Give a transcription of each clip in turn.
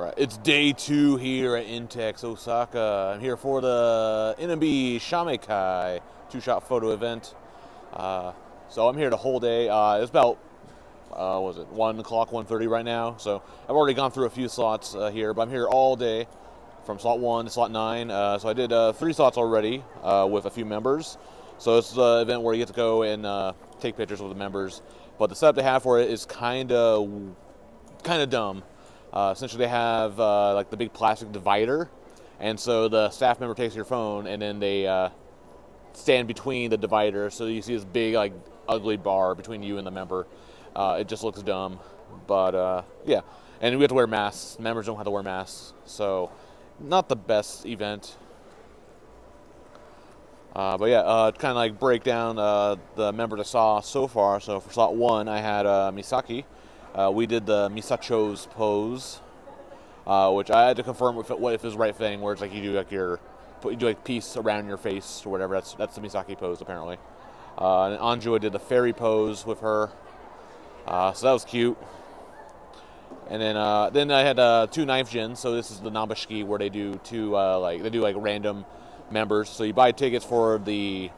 Alright, it's day 2 here at Intex Osaka. I'm here for the NMB Shamekai 2-shot photo event. So I'm here the whole day. It's about, 1 o'clock, 1:30 right now. So I've already gone through a few slots here, but I'm here all day from slot 1 to slot 9. So I did 3 slots already with a few members. So it's the event where you get to go and take pictures with the members. But the setup they have for it is kind of dumb. Essentially, they have like the big plastic divider, and so the staff member takes your phone, and then they stand between the divider, so you see this big, like, ugly bar between you and the member. It just looks dumb, but yeah. And we have to wear masks. Members don't have to wear masks, so not the best event. But yeah, kind of like break down the members I saw so far. So for slot 1, I had Misaki. We did the Misacho's pose, which I had to confirm if it was the right thing, where it's like you do like peace around your face or whatever. That's the Misaki pose apparently. And Anjo did the fairy pose with her, so that was cute. And then I had 2 knife gens. So this is the Nabashiki, where they do like random members. So you buy tickets for the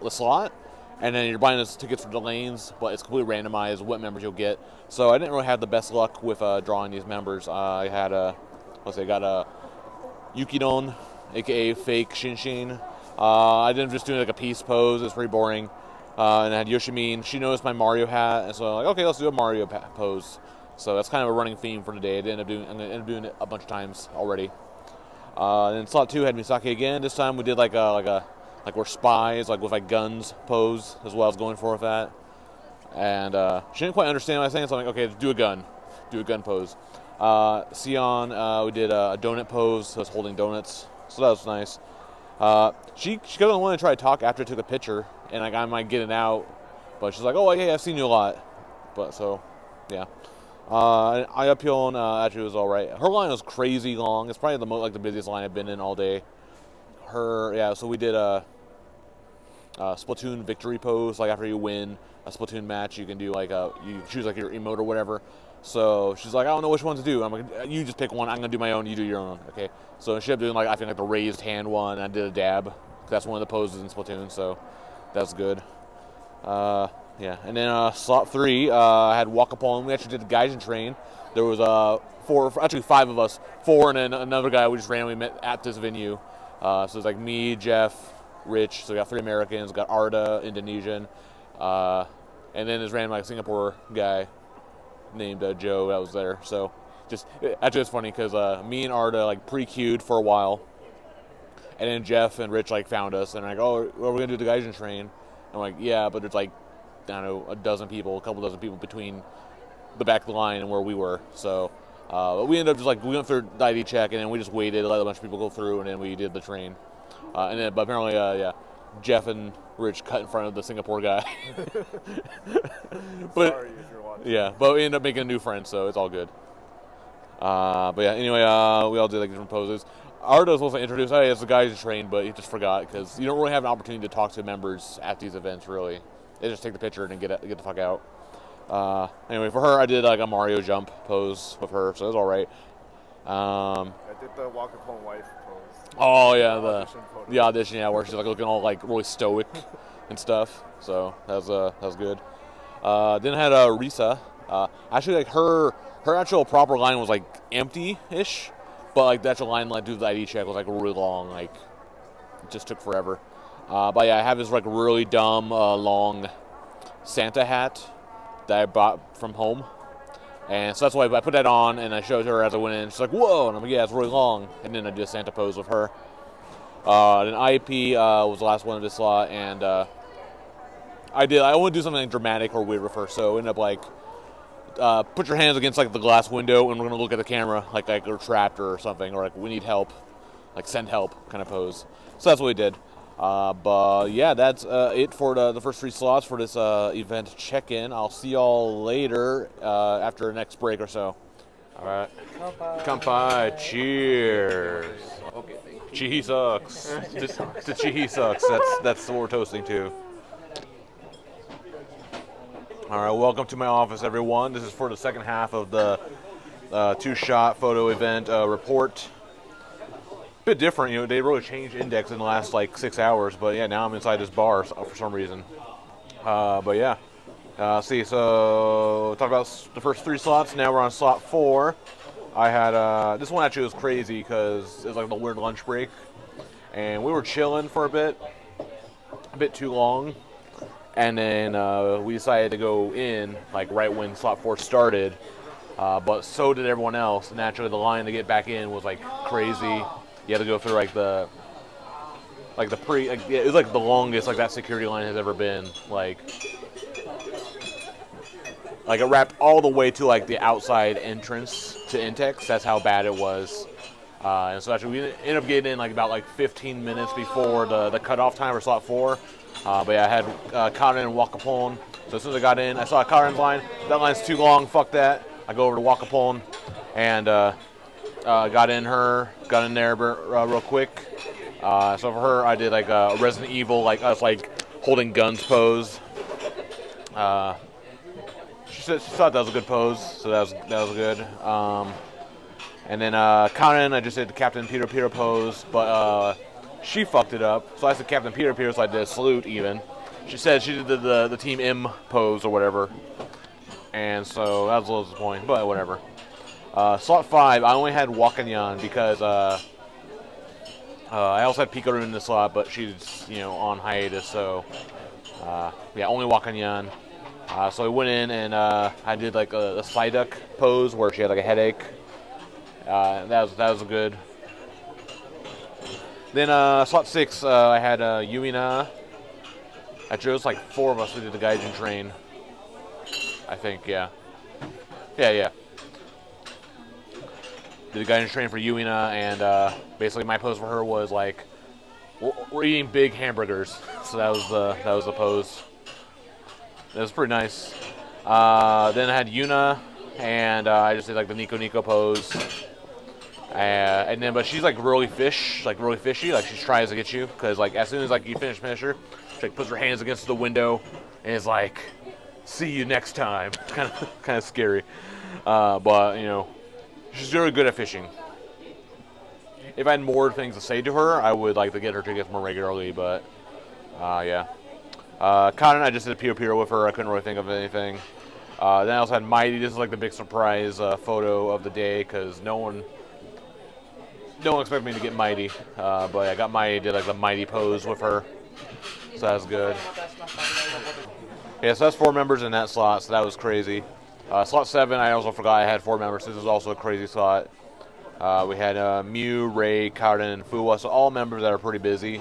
slot, and then you're buying those tickets for the lanes, but it's completely randomized what members you'll get. So I didn't really have the best luck with drawing these members. I had got a Yukidon, aka fake Shinshin. I didn't just do like a peace pose. It's pretty boring. And I had Yoshimin. She noticed my Mario hat, and so I'm like, okay, let's do a Mario pose. So that's kind of a running theme for today. I'm gonna end up doing it a bunch of times already. And then slot 2 had Misaki again. This time we did like we're spies, like with like guns pose as well as going for with that. And she didn't quite understand what I was saying, so I'm like, okay, do a gun pose. Sion, we did a donut pose, so it's holding donuts, so that was nice. She doesn't want to try to talk after I took a picture, and like I might get it out, but she's like, oh, hey, I've seen you a lot. But so, yeah. Ayapyeon actually was all right. Her line was crazy long. It's probably the busiest line I've been in all day. So we did a Splatoon victory pose. Like after you win a Splatoon match, you can do you choose like your emote or whatever. So she's like, I don't know which one to do. I'm like, you just pick one. I'm gonna do my own. You do your own. Okay. So she ended up doing I think the raised hand one. And I did a dab. That's one of the poses in Splatoon. So that's good. Yeah. And then slot 3, I had walk upon. We actually did the Gaijin train. There was 5 of us. 4 and then another guy we just randomly met at this venue. So it's like me, Jeff, Rich. So we got 3 Americans. We got Arda, Indonesian, and then this random Singapore guy named Joe that was there. So actually it's funny because me and Arda pre-queued for a while, and then Jeff and Rich found us and oh, we're gonna do the Gaijin train. I'm like, yeah, but there's I don't know, a couple dozen people between the back of the line and where we were. So. We ended up just we went through the ID check, and then we just waited, let a bunch of people go through, and then we did the train. But apparently, Jeff and Rich cut in front of the Singapore guy. Sorry if you're watching. Yeah, but we ended up making a new friend, so it's all good. But yeah, anyway, we all did different poses. Arda was supposed to introduce, hey, it's the guys train, but he just forgot, because you don't really have an opportunity to talk to members at these events, really. They just take the picture and get the fuck out. Anyway, for her, I did a Mario jump pose with her, so it was all right. I did the walk upon wife pose. Oh yeah, the audition, yeah, where she's looking all really stoic and stuff. So that was good. Then I had Risa. Actually, her actual proper line was empty-ish, but the actual line do the ID check was really long. It just took forever. But yeah, I have this really dumb long Santa hat that I bought from home, and so that's why I put that on, and I showed her as I went in. She's like, whoa, and I'm like, yeah, it's really long. And then I did a Santa pose with her. Then IAP was the last one of this slot, and I want to do something dramatic or weird with her, so I ended up put your hands against the glass window, and we're gonna look at the camera like we're trapped or something, or we need help, send help kind of pose. So that's what we did. But yeah, that's it for the first 3 slots for this event check-in. I'll see y'all later after the next break or so. All right. Kanpai. Cheers. Okay. Chihi sucks. To Chihi sucks. That's what we're toasting to. All right. Welcome to my office, everyone. This is for the second half of the 2-shot photo event report. Bit different, they really changed Index in the last like 6 hours. But yeah, now I'm inside this bar for some reason. But yeah, so talk about the first 3 slots. Now we're on slot 4. I had this one actually was crazy because it was like a weird lunch break, and we were chilling for a bit too long, and then we decided to go in like right when slot 4 started. But so did everyone else. Naturally, the line to get back in was like crazy. You had to go through it was like the longest like that security line has ever been. Like it wrapped all the way to like the outside entrance to Intex. That's how bad it was. And so actually we ended up getting in like about like 15 minutes before the cutoff time for slot 4. But yeah, I had Karen and Wakapon. So as soon as I got in, I saw Karen's line. That line's too long. Fuck that. I go over to Wakapon and got in there real quick. So for her, I did like a Resident Evil, like us like holding guns pose. She thought that was a good pose, so that was good. And then Karin, I just did the Captain Peter Peter pose, but she fucked it up. So I said Captain Peter Peter, so I did a salute even. She said she did the Team M pose or whatever. And so that was a little disappointing, but whatever. Slot 5, I only had Wakanyan because I also had Pikaru in the slot, but she's on hiatus, so yeah, only Wakanyan. So I went in and I did like a Psyduck pose where she had like a headache. That was good. Then slot 6, I had Yuina. I chose like 4 of us. We did the Gaijin train. I think, yeah. Yeah. Did the Gaijin train for Yuina, and basically my pose for her was like we're eating big hamburgers. So that was the pose. It was pretty nice. Then I had Yuna, and I just did like the Nico pose. And then, but she's like really fishy. Like she tries to get you because like as soon as like you finish her, she like puts her hands against the window and is like, "See you next time." kind of scary. But she's very good at fishing. If I had more things to say to her, I would like to get her tickets more regularly. But yeah. Karin, I just did a Peter with her. I couldn't really think of anything. Then I also had Mighty. This is like the big surprise photo of the day because no one expected me to get Mighty. But I got Mighty, did like the Mighty pose with her. So that was good. Yeah, so that's 4 members in that slot, so that was crazy. Slot 7, I also forgot I had 4 members. This is also a crazy slot. We had Mew, Ray, Karin, and Fuwa, so all members that are pretty busy.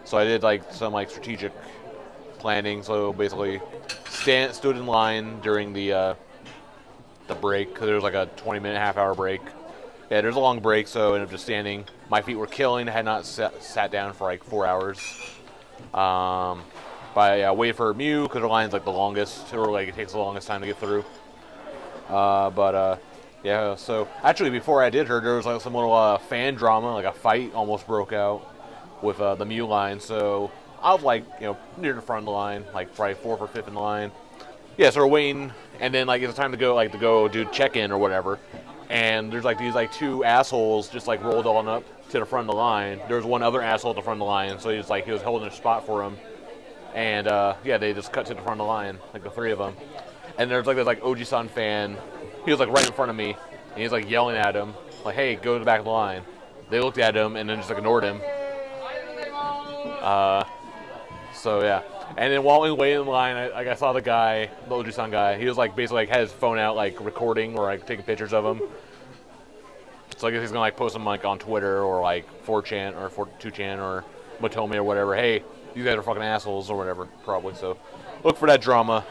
So I did like some like strategic planning, so basically stood in line during the break because there was like a 20-minute, half-hour break. Yeah, there's a long break, so I ended up just standing. My feet were killing. I had not sat down for like 4 hours. But I waited for Mew because her line's like the longest, or like it takes the longest time to get through. Yeah, so actually before I did her, there was like some little fan drama, like a fight almost broke out with the Mew line, so I was like, near the front of the line, like probably 4th or 5th in the line. Yeah, so we're waiting, and then like it's time to go do check-in or whatever. And there's like these like 2 assholes just like rolled on up to the front of the line. There was one other asshole at the front of the line, so he was holding a spot for him. And yeah, they just cut to the front of the line, like the 3 of them. And there's like this like Oji-san fan. He was like right in front of me, and he's like yelling at him, like, "Hey, go to the back of the line." They looked at him and then just like ignored him. So yeah, and then while we were waiting in line, I saw the guy, the Oji-san guy. He was like basically like had his phone out, like recording or like taking pictures of him. So I guess he's gonna like post them like on Twitter or like 4chan or 2chan or Matomi or whatever. Hey, these guys are fucking assholes or whatever, probably. So look for that drama.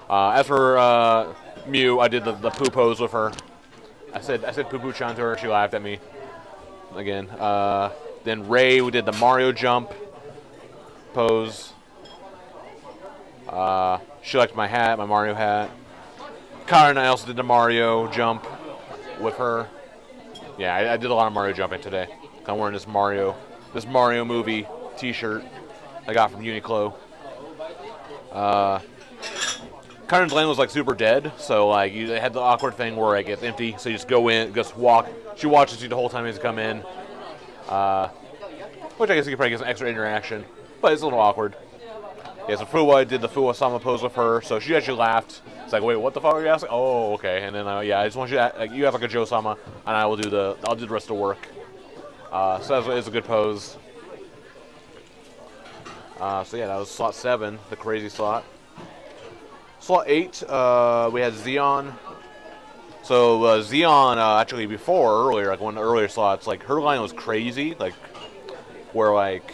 As for Mew, I did the poo pose with her. I said poo poo chan to her. She laughed at me again. Then Ray, we did the Mario jump pose. She liked my hat, my Mario hat. Kara and I also did the Mario jump with her. Yeah, I did a lot of Mario jumping today. I'm wearing this Mario movie T-shirt I got from Uniqlo. Karen's lane was like super dead, so like you had the awkward thing where like it's empty, so you just go in, just walk. She watches you the whole time you come in, which I guess you could probably get some extra interaction, but it's a little awkward. Yeah, so Fuwa did the Fuwa Sama pose with her, so she actually laughed. It's like, wait, what the fuck are you asking? Oh, okay. And then yeah, I just want you to act, like you have like a Joe Sama, and I'll do the rest of the work. So it's a good pose. So yeah, that was slot 7, the crazy slot. Slot 8, we had Xeon. So Xeon actually before earlier, like one of the earlier slots, like her line was crazy, like where like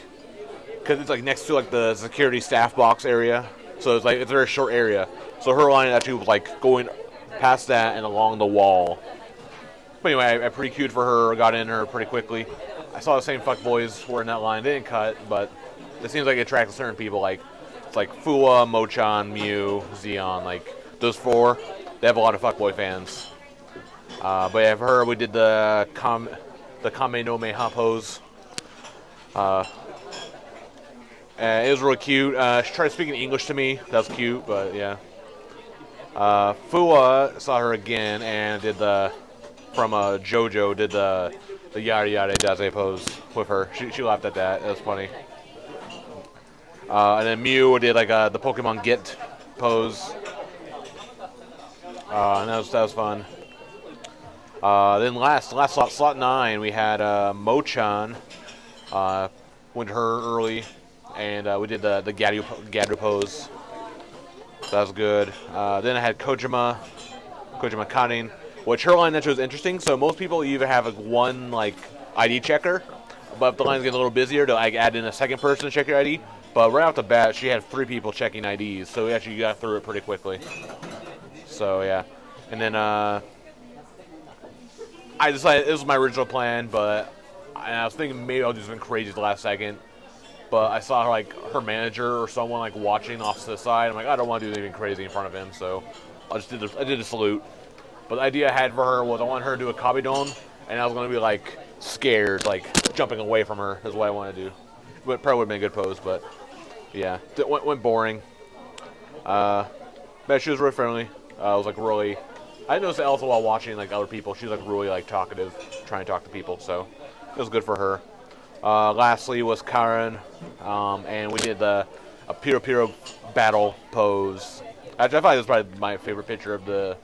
because it's like next to like the security staff box area, so it's a very short area. So her line actually was like going past that and along the wall. But anyway, I pre-queued for her, got in her pretty quickly. I saw the same fuckboys were in that line. They didn't cut, but it seems like it attracts certain people. Like it's like Fuwa, Mochan, Mew, Xeon. Like those 4, they have a lot of fuckboy fans. But yeah, for her, we did the Kame no Meha pose. It was really cute. She tried speaking English to me. That was cute, but yeah. Fuwa saw her again and did from JoJo, did the yada yada daze pose with her. She laughed at that. It was funny. And then Mew did like the Pokemon Get pose. And that was fun. Then last slot 9, we had Mochan. Went to her early, and we did the Gadu pose. So that was good. Then I had Kojima Karin, which her line was interesting. So most people either have like one like ID checker, but if the line's getting a little busier, they'll like add in a second person to check your ID. But right off the bat, she had 3 people checking IDs, so we actually got through it pretty quickly. So yeah, and then I decided it was my original plan, but I was thinking maybe I'll do something crazy at the last second. But I saw her manager or someone like watching off to the side. I'm like, I don't want to do anything crazy in front of him, so I did a salute. But the idea I had for her was I wanted her to do a kabedon, and I was going to be like scared, like jumping away from her is what I wanted to do. But probably would have been a good pose, but yeah, it went boring. But she was really friendly. I was like really. I noticed that also while watching like other people, she was like really like talkative, trying to talk to people. So it was good for her. Lastly was Karen, and we did a Piro battle pose. Actually, I thought it was probably my favorite picture of the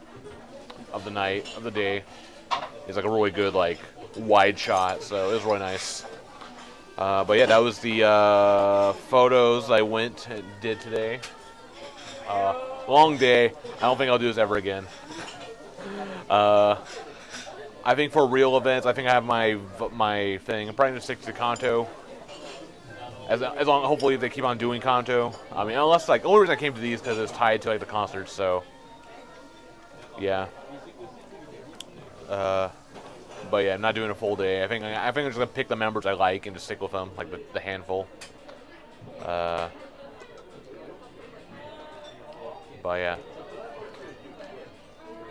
day. It's like a really good like wide shot, so it was really nice. But yeah, that was the photos I went and did today. Long day. I don't think I'll do this ever again. I think for real events, I think I have my thing. I'm probably going to stick to Kanto. As long, hopefully they keep on doing Kanto. I mean, unless like the only reason I came to these because it's tied to like the concerts. So yeah. But yeah, I'm not doing a full day. I think I'm just gonna pick the members I like and just stick with them, like the handful. But yeah. Do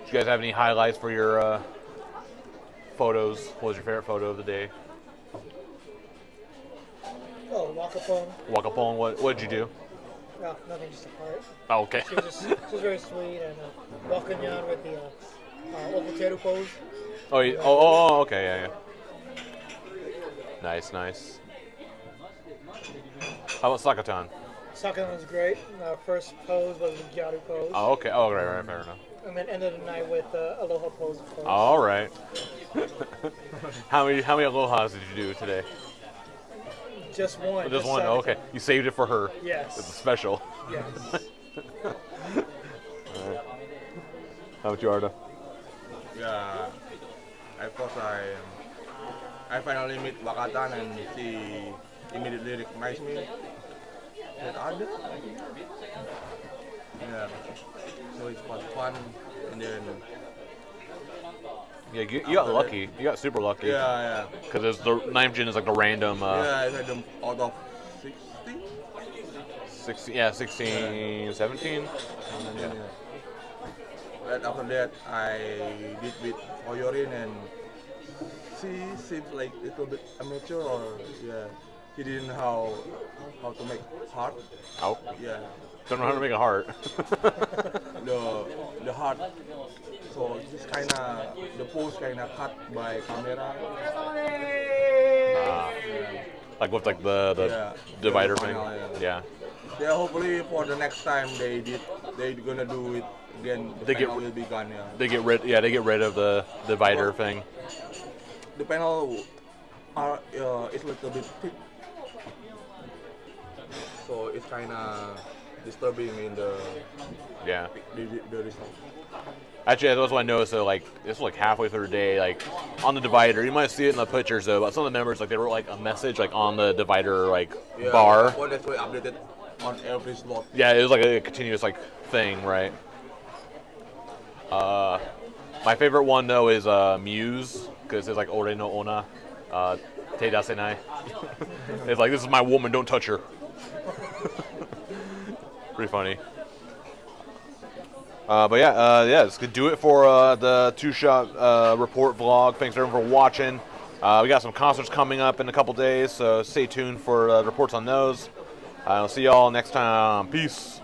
you guys have any highlights for your photos? What was your favorite photo of the day? Oh, Wakapone. Wakapone. What did you do? No, nothing, just a part. Oh, okay. She was very sweet, and Wakanyan with the Okoteru pose. Oh, okay, yeah. Nice. How about Sakatan? Sakatan was great. First pose was the Gyaru pose. Oh, okay. Oh, right, fair enough. And then ended the night with Aloha pose, of course. All right. How many Alohas did you do today? Just one. Just one. Oh, okay. You saved it for her. Yes. It's a special. Yes. All right. How about you, Arda? Yeah, I thought I finally meet Wakatan and she immediately recognized me. Said Ada. Yeah, so it was fun, and then Yeah, you got lucky. You got super lucky. yeah. Because the 9th gen is like the random. Yeah, I had them out of 16. 16, 17. Yeah. Right after that, I did with Oyorin, and she seems like a little bit amateur, or yeah, he didn't how to make heart. Oh, Yeah, don't know how to make a heart. the heart. So it's kinda the pose kinda cut by camera. Like with like the Yeah, divider the thing. final, Yeah. Yeah, hopefully for the next time they gonna do it again. The They get panel will be gone. Yeah. They get rid of the divider thing. The panel are is a little bit thick, so it's kinda disturbing in Yeah. the result. Actually, that's what I noticed. So, like, it's like halfway through the day, like on the divider. You might see it in the pictures, though. But some of the members, like, they wrote like a message, like on the divider, like Yeah, bar. well, that's why updated on every slot. Yeah, it was like a continuous like thing, right? My favorite one though is Muse because it's like Ore no Ona, Te Dasenai. It's like, this is my woman, don't touch her. Pretty funny. But yeah, it's gonna do it for the two-shot report vlog. Thanks everyone for watching. We got some concerts coming up in a couple days, so stay tuned for reports on those. I'll see y'all next time. Peace.